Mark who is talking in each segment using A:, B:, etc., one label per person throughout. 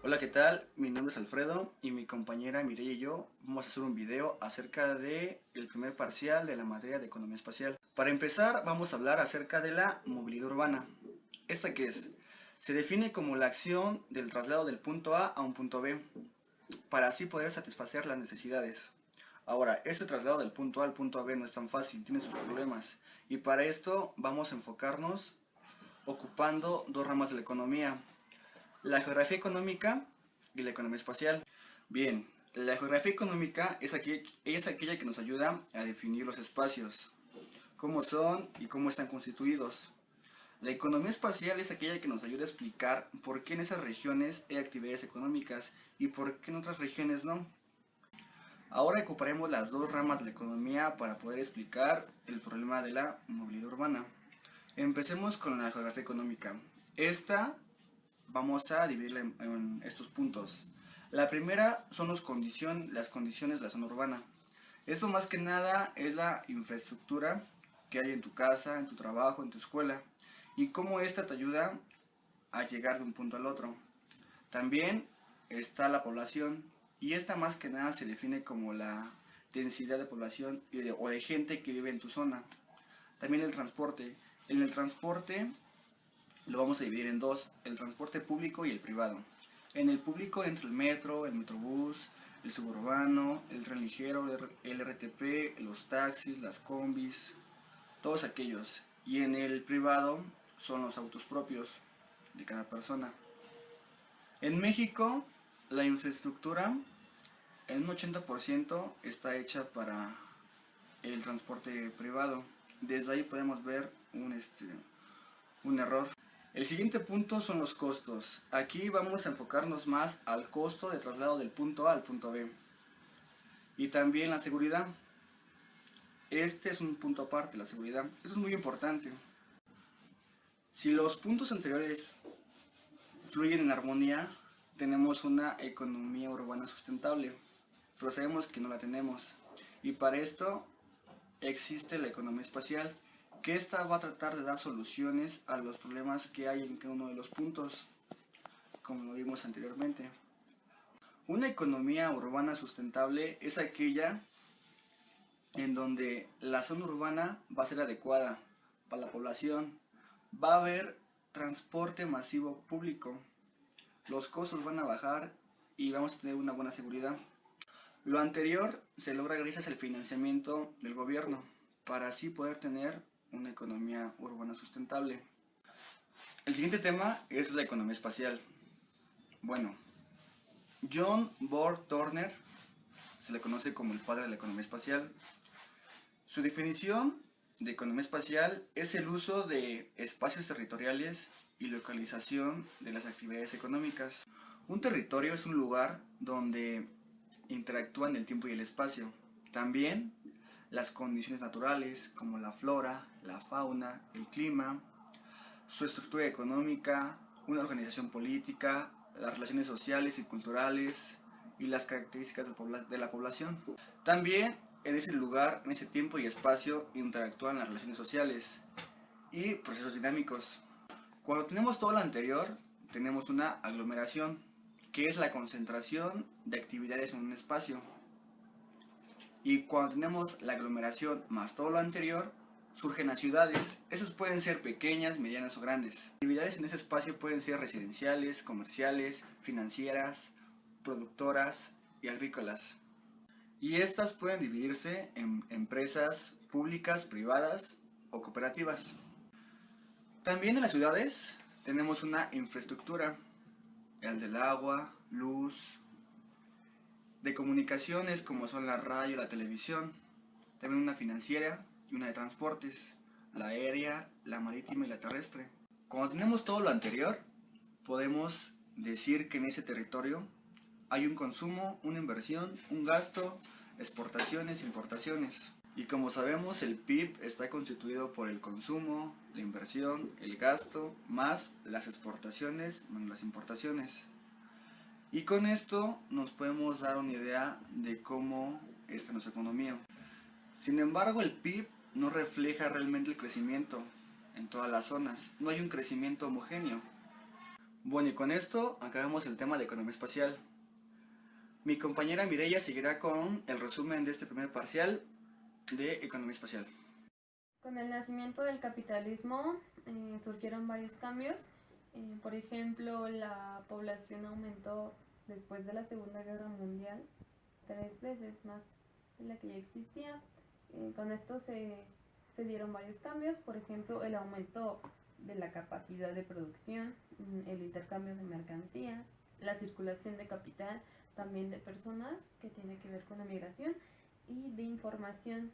A: Hola, ¿qué tal? Mi nombre es Alfredo y mi compañera Mireia y yo vamos a hacer un video acerca de el primer parcial de la materia de economía espacial. Para empezar, vamos a hablar acerca de la movilidad urbana. ¿Esta qué es? Se define como la acción del traslado del punto A un punto B, para así poder satisfacer las necesidades. Ahora, este traslado del punto A al punto B no es tan fácil, tiene sus problemas, y para esto vamos a enfocarnos ocupando dos ramas de la economía: la geografía económica y la economía espacial. Bien, la geografía económica es aquella que nos ayuda a definir los espacios, cómo son y cómo están constituidos. La economía espacial es aquella que nos ayuda a explicar por qué en esas regiones hay actividades económicas y por qué en otras regiones no. Ahora ocuparemos las dos ramas de la economía para poder explicar el problema de la movilidad urbana. Empecemos con la geografía económica. Esta vamos a dividirla en estos puntos. La primera son las condiciones de la zona urbana. Esto más que nada es la infraestructura que hay en tu casa, en tu trabajo, en tu escuela, y cómo esta te ayuda a llegar de un punto al otro. También está la población, y esta más que nada se define como la densidad de población o de gente que vive en tu zona. También el transporte. En el transporte lo vamos a dividir en dos: el transporte público y el privado. En el público entra el metro, el metrobús, el suburbano, el tren ligero, el RTP, los taxis, las combis, todos aquellos. Y en el privado son los autos propios de cada persona. En México, la infraestructura en un 80% está hecha para el transporte privado. Desde ahí podemos ver un error. El siguiente punto son los costos. Aquí vamos a enfocarnos más al costo de traslado del punto A al punto B. Y también la seguridad. Este es un punto aparte, la seguridad. Eso es muy importante. Si los puntos anteriores fluyen en armonía, tenemos una economía urbana sustentable. Pero sabemos que no la tenemos. Y para esto existe la economía espacial, que esta va a tratar de dar soluciones a los problemas que hay en cada uno de los puntos, como lo vimos anteriormente. Una economía urbana sustentable es aquella en donde la zona urbana va a ser adecuada para la población, va a haber transporte masivo público, los costos van a bajar y vamos a tener una buena seguridad. Lo anterior se logra gracias al financiamiento del gobierno, para así poder tener una economía urbana sustentable. El siguiente tema es la economía espacial. Bueno, John Bohr Turner se le conoce como el padre de la economía espacial. Su definición de economía espacial es el uso de espacios territoriales y localización de las actividades económicas. Un territorio es un lugar donde interactúan el tiempo y el espacio. También las condiciones naturales como la flora, la fauna, el clima, su estructura económica, una organización política, las relaciones sociales y culturales y las características de la población. También en ese lugar, en ese tiempo y espacio interactúan las relaciones sociales y procesos dinámicos. Cuando tenemos todo lo anterior, tenemos una aglomeración, que es la concentración de actividades en un espacio. Y cuando tenemos la aglomeración más todo lo anterior, surgen las ciudades. Estas pueden ser pequeñas, medianas o grandes. Las actividades en ese espacio pueden ser residenciales, comerciales, financieras, productoras y agrícolas. Y estas pueden dividirse en empresas públicas, privadas o cooperativas. También en las ciudades tenemos una infraestructura, el del agua, luz, de comunicaciones como son la radio y la televisión, también una financiera y una de transportes, la aérea, la marítima y la terrestre. Cuando tenemos todo lo anterior, podemos decir que en ese territorio hay un consumo, una inversión, un gasto, exportaciones, importaciones. Y como sabemos, el PIB está constituido por el consumo, la inversión, el gasto, más las exportaciones, menos las importaciones. Y con esto nos podemos dar una idea de cómo está nuestra economía. Sin embargo, el PIB no refleja realmente el crecimiento en todas las zonas. No hay un crecimiento homogéneo. Bueno, y con esto acabamos el tema de economía espacial. Mi compañera Mireia seguirá con el resumen de este primer parcial de economía espacial.
B: Con el nacimiento del capitalismo surgieron varios cambios. Por ejemplo, la población aumentó después de la Segunda Guerra Mundial 3 veces más de la que ya existía. Con esto se dieron varios cambios, por ejemplo, el aumento de la capacidad de producción, el intercambio de mercancías, la circulación de capital, también de personas, que tiene que ver con la migración, y de información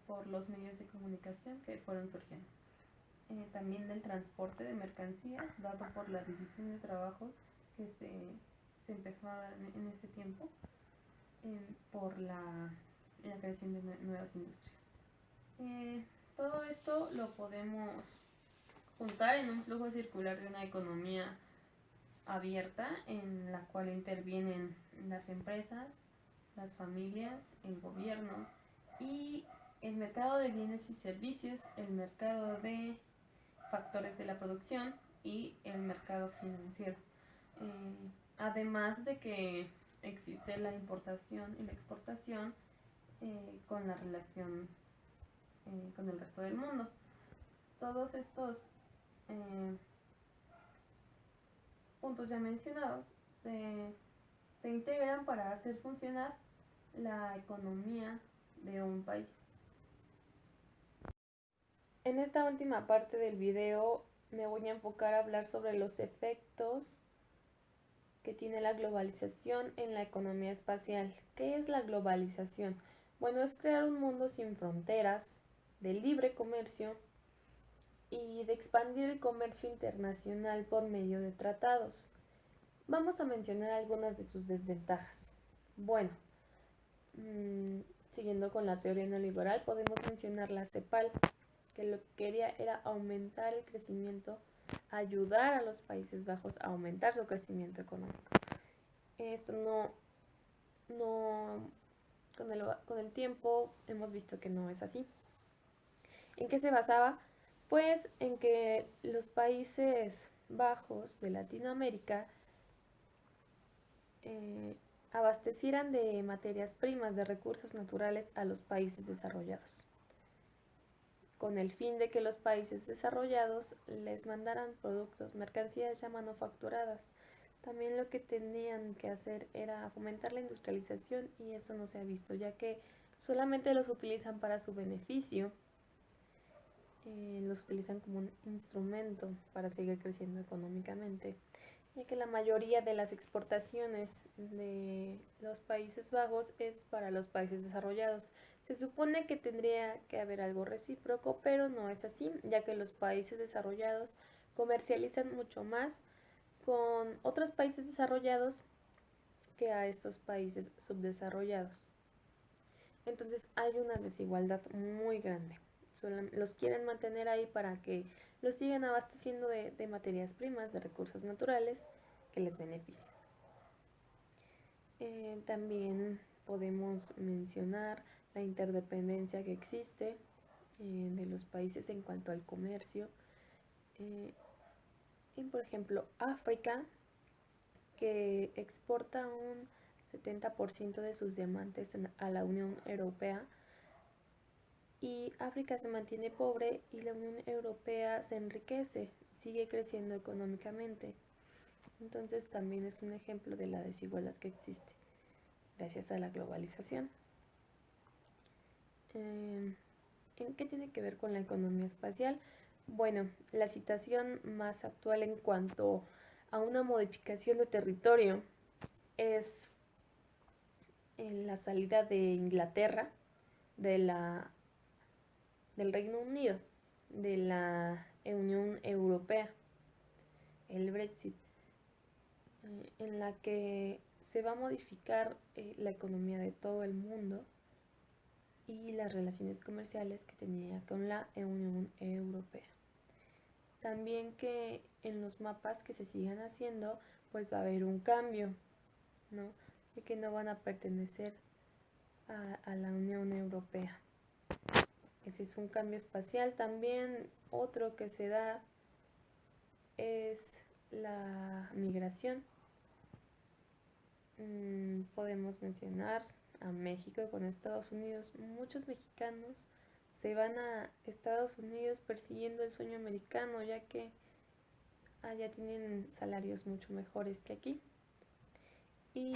B: por los medios de comunicación que fueron surgiendo. También del transporte de mercancías, dado por la división de trabajo que se empezó a dar en ese tiempo, por la creación de nuevas industrias. Todo esto lo podemos juntar en un flujo circular de una economía abierta en la cual intervienen las empresas, las familias, el gobierno y el mercado de bienes y servicios, el mercado de factores de la producción y el mercado financiero. Además de que existe la importación y la exportación con la relación con el resto del mundo. Todos estos puntos ya mencionados se integran para hacer funcionar la economía de un país. En esta última parte del video me voy a enfocar a hablar sobre los efectos que tiene la globalización en la economía espacial. ¿Qué es la globalización? Bueno, es crear un mundo sin fronteras, de libre comercio y de expandir el comercio internacional por medio de tratados. Vamos a mencionar algunas de sus desventajas. Bueno, siguiendo con la teoría neoliberal, podemos mencionar la CEPAL, que lo que quería era aumentar el crecimiento, ayudar a los Países Bajos a aumentar su crecimiento económico. Esto con el tiempo hemos visto que no es así. ¿En qué se basaba? Pues en que los Países Bajos de Latinoamérica abastecieran de materias primas, de recursos naturales a los países desarrollados, con el fin de que los países desarrollados les mandaran productos, mercancías ya manufacturadas. También lo que tenían que hacer era fomentar la industrialización, y eso no se ha visto, ya que solamente los utilizan para su beneficio, los utilizan como un instrumento para seguir creciendo económicamente, ya que la mayoría de las exportaciones de los Países Bajos es para los países desarrollados. Se supone que tendría que haber algo recíproco, pero no es así, ya que los países desarrollados comercializan mucho más con otros países desarrollados que a estos países subdesarrollados. Entonces hay una desigualdad muy grande. Los quieren mantener ahí para que los sigan abasteciendo de materias primas, de recursos naturales que les benefician. También podemos mencionar la interdependencia que existe de los países en cuanto al comercio. Por ejemplo, África, que exporta un 70% de sus diamantes a la Unión Europea, y África se mantiene pobre y la Unión Europea se enriquece, sigue creciendo económicamente. Entonces también es un ejemplo de la desigualdad que existe gracias a la globalización. ¿En qué tiene que ver con la economía espacial? Bueno, la situación más actual en cuanto a una modificación de territorio es en la salida de Inglaterra del Reino Unido, de la Unión Europea, el Brexit, en la que se va a modificar la economía de todo el mundo y las relaciones comerciales que tenía con la Unión Europea. También que en los mapas que se sigan haciendo, pues va a haber un cambio, ¿no? De que no van a pertenecer a la Unión Europea. Ese es un cambio espacial. También otro que se da es la migración. Podemos mencionar a México con Estados Unidos. Muchos mexicanos se van a Estados Unidos persiguiendo el sueño americano, ya que allá tienen salarios mucho mejores que aquí y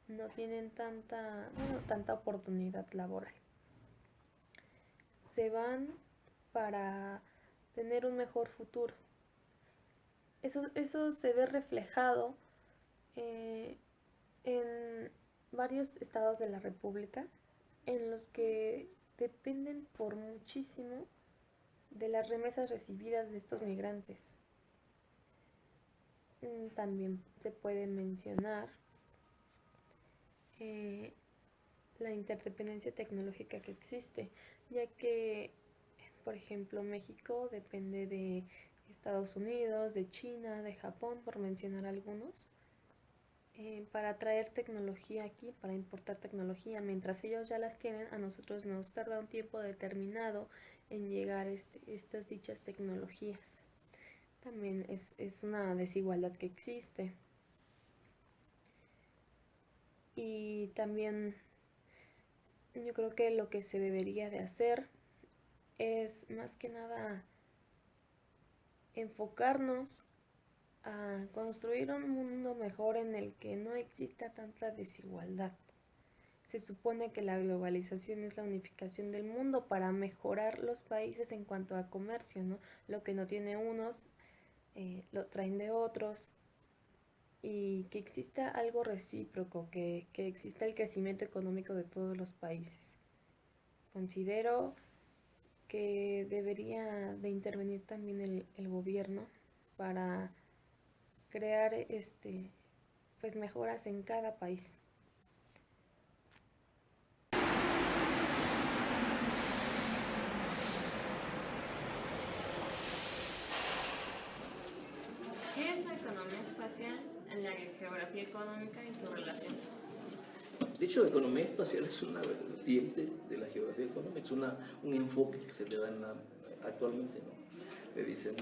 B: no tienen tanta oportunidad laboral. Se van para tener un mejor futuro. Eso se ve reflejado en varios estados de la República, en los que dependen por muchísimo de las remesas recibidas de estos migrantes. También se puede mencionar la interdependencia tecnológica que existe, ya que, por ejemplo, México depende de Estados Unidos, de China, de Japón, por mencionar algunos, para traer tecnología aquí, para importar tecnología. Mientras ellos ya las tienen, a nosotros nos tarda un tiempo determinado en llegar estas dichas tecnologías. También es una desigualdad que existe. Y también yo creo que lo que se debería de hacer es más que nada enfocarnos a construir un mundo mejor en el que no exista tanta desigualdad. Se supone que la globalización es la unificación del mundo para mejorar los países en cuanto a comercio, ¿no? Lo que no tiene unos, lo traen de otros, y que exista algo recíproco, que exista el crecimiento económico de todos los países. Considero que debería de intervenir también el gobierno para crear pues mejoras en cada país. ¿Qué es la economía espacial en la geografía económica y su relación?
C: De hecho, la economía espacial es una vertiente de la geografía económica, es un enfoque que se le da actualmente, ¿no? Le dicen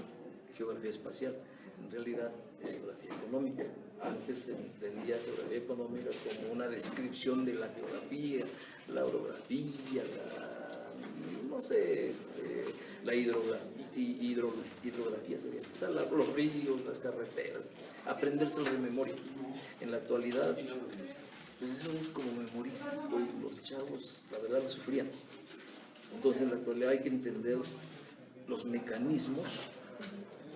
C: geografía espacial, en realidad es geografía económica. Antes se entendía geografía económica como una descripción de la geografía, la orografía, la hidrografía sería, o sea, los ríos, las carreteras, aprendérselo de memoria. En la actualidad, pues eso es como memorístico y los chavos, la verdad, lo sufrían. Entonces, en la actualidad hay que entender los mecanismos,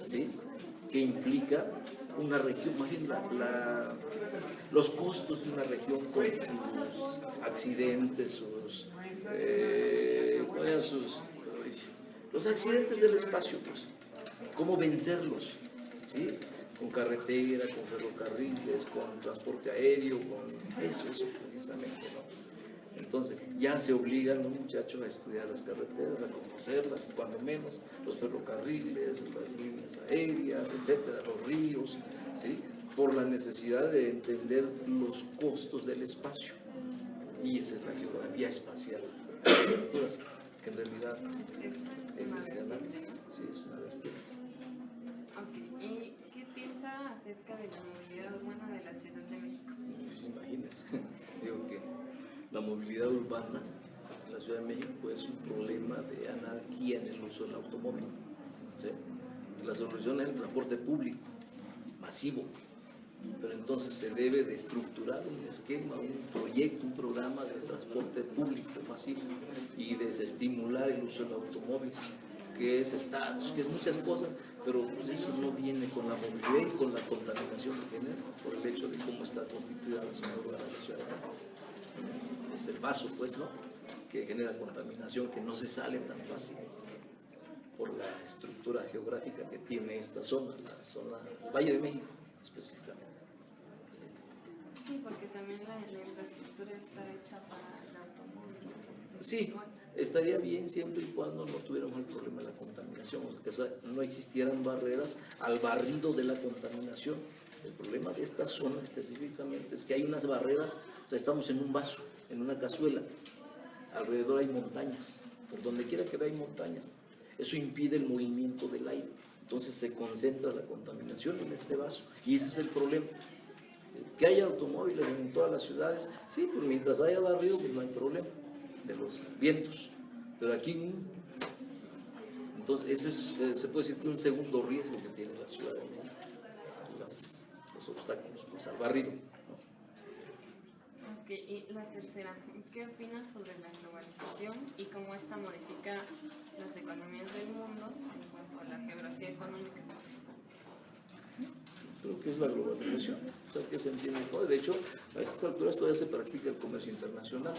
C: ¿sí?, que implica una región, imagínate los costos de una región con sus accidentes, los accidentes del espacio, pues, cómo vencerlos, ¿sí?, con carretera, con ferrocarriles, con transporte aéreo, con eso precisamente, ¿no? Entonces ya se obligan los muchachos a estudiar las carreteras, a conocerlas, cuando menos, los ferrocarriles, las líneas aéreas, etcétera, los ríos, ¿sí?, por la necesidad de entender los costos del espacio. Y esa es la geografía espacial, que en realidad es ese análisis, sí, es una vertiente.
B: ¿Y qué piensa acerca de la movilidad urbana de la Ciudad de México?
C: Imagínense, digo que la movilidad urbana en la Ciudad de México es un problema de anarquía en el uso del automóvil, ¿sí? La solución es el transporte público, masivo, pero entonces se debe de estructurar un esquema, un proyecto, un programa de transporte público masivo y desestimular el uso del automóvil, que es estatus, que es muchas cosas, pero pues eso no viene con la movilidad y con la contaminación que genera por el hecho de cómo está constituida la zona urbana de la Ciudad de México. Es el vaso, pues, ¿no?, que genera contaminación, que no se sale tan fácil por la estructura geográfica que tiene esta zona, la zona del Valle de México específicamente.
B: Sí, porque también la infraestructura está hecha para el automóvil.
C: Sí, estaría bien siempre y cuando no tuviéramos el problema de la contaminación, o sea, que no existieran barreras al barrido de la contaminación. El problema de esta zona específicamente es que hay unas barreras, o sea, estamos en un vaso, en una cazuela, alrededor hay montañas, por donde quiera que vea hay montañas. Eso impide el movimiento del aire. Entonces se concentra la contaminación en este vaso y ese es el problema. Que haya automóviles en todas las ciudades, sí, pues mientras haya barrio pues no hay problema de los vientos, pero aquí entonces ese es, se puede decir que un segundo riesgo que tiene la Ciudad de México, los obstáculos pues, al barrido.
B: Ok, y la tercera, ¿qué opinas sobre la globalización y cómo esta modifica las economías del mundo en cuanto a la geografía económica?
C: Creo que es la globalización, o sea, que se entiende todo. De hecho, a estas alturas todavía se practica el comercio internacional,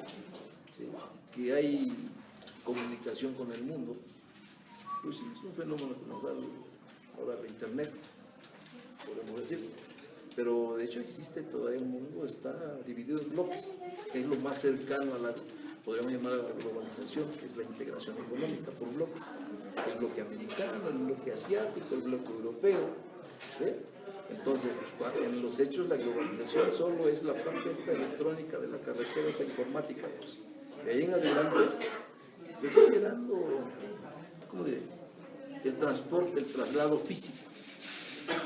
C: ¿sí? Que hay comunicación con el mundo. Pues sí, es un fenómeno que nos da ahora la Internet, podemos decir. Pero de hecho existe todavía el mundo, está dividido en bloques, que es lo más cercano a la, podríamos llamar a la globalización, que es la integración económica por bloques. El bloque americano, el bloque asiático, el bloque europeo, ¿sí? Entonces, pues, en los hechos la globalización solo es la parte esta electrónica de la carretera, esa informática, pues. De ahí en adelante se sigue dando, ¿cómo diré? El transporte, el traslado físico.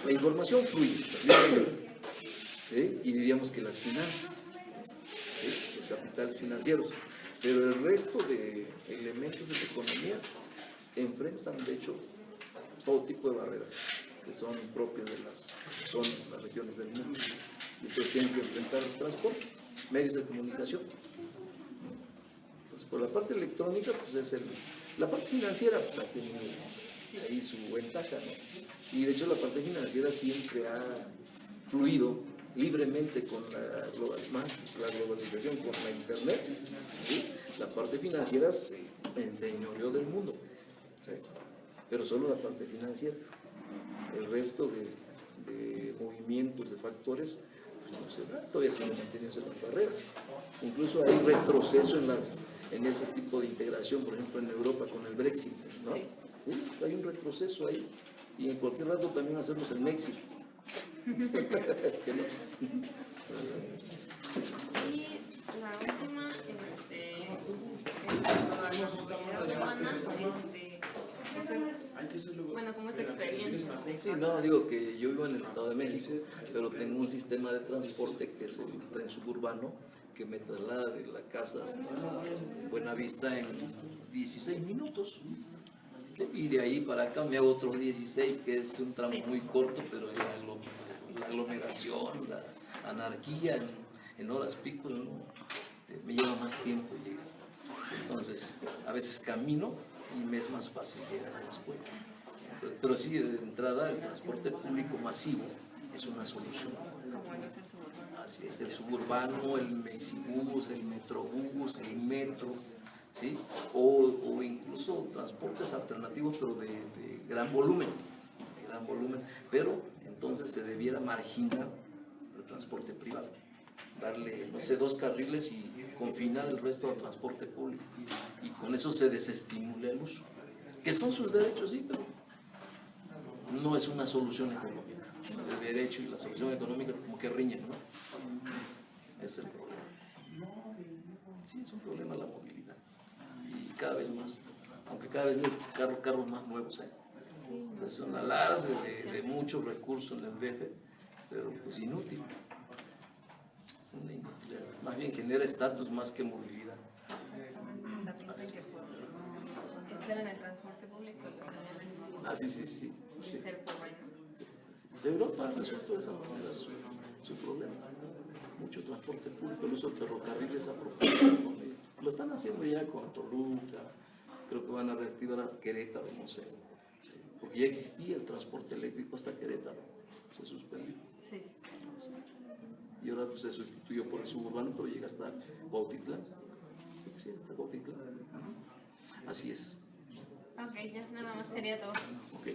C: La información fluye, ¿sí? Y diríamos que las finanzas, ¿sí? Los capitales financieros, pero el resto de elementos de la economía enfrentan, de hecho, todo tipo de barreras que son propias de las zonas, las regiones del mundo. Y entonces tienen que enfrentar el transporte, medios de comunicación. Entonces, por la parte electrónica, pues es la parte financiera, pues ha tenido ahí su ventaja, ¿no? Y de hecho la parte financiera siempre ha fluido libremente con la globalización, con la Internet, ¿sí? La parte financiera se enseñoreó del mundo, ¿sí? Pero solo la parte financiera. El resto de movimientos, de factores, pues no se da, todavía siguen manteniéndose las barreras. Incluso hay retroceso en ese tipo de integración, por ejemplo en Europa con el Brexit, ¿no? Sí. Sí, hay un retroceso ahí, y en cualquier rato también hacemos el México.
B: Y la última, en cuanto a la movilidad urbana, bueno, ¿cómo es su experiencia?
C: Sí, no, digo que yo vivo en el Estado de México, pero tengo un sistema de transporte que es el tren suburbano, que me traslada de la casa hasta Buenavista en 16 minutos. Y de ahí para acá me hago otros 16, que es un tramo muy corto, pero ya la aglomeración, la anarquía en horas pico, ¿no? Me lleva más tiempo llegar. Entonces, a veces camino y me es más fácil llegar a la escuela. Pero sí, de entrada, el transporte público masivo es una solución. Así es, el suburbano, el Mexibus, el Metrobús, el metro, ¿sí? O incluso transportes alternativos, pero de gran volumen, pero entonces se debiera marginar el transporte privado, darle, no sé, 2 carriles y confinar el resto al transporte público, y con eso se desestimula el uso, que son sus derechos, sí, pero no es una solución económica. El derecho y la solución económica como que riñen, ¿no? Es el problema. Sí, es un problema la movilidad. Y cada vez más, aunque cada vez hay carros más nuevos hay. Es un alarde de muchos recursos en el DF, pero pues inútil. Una inutilidad. Más bien genera estatus más que movilidad.
B: Estar en el transporte público.
C: Sí.
B: Ser pobre, ¿no?
C: Pues Europa resuelto de esa manera su problema. Mucho transporte público, el uso de ferrocarriles a propósito. Lo están haciendo ya con Toluca, creo que van a reactivar a Querétaro, no sé. Porque ya existía el transporte eléctrico hasta Querétaro, se suspendió.
B: Sí.
C: Y ahora pues, se sustituyó por el suburbano, pero llega hasta Cuautitlán. Sí, hasta Cuautitlán. Así es.
B: Ok, ya nada más sería todo.
C: Ok.